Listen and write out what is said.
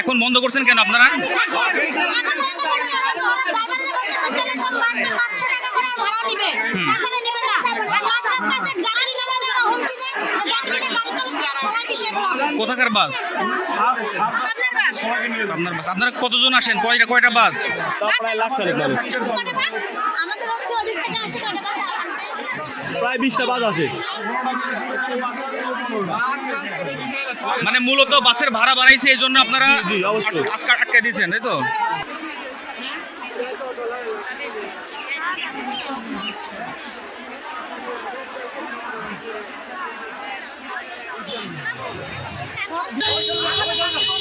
এখন বন্ধ করছেন কেন আপনারা? কোথাকার বাস? আপনার বাস। আপনারা কতজন আসেন? কয়টা বাস? প্রায় লাখ খানেক মানুষ, প্রায় 20টা বাস আছে। মানে মূলত বাসের ভাড়া বাড়াইছে এই জন্য আপনারা জি, অবশ্যই। আজকে আটকে দিয়েছেন, তাই তো? Let's go.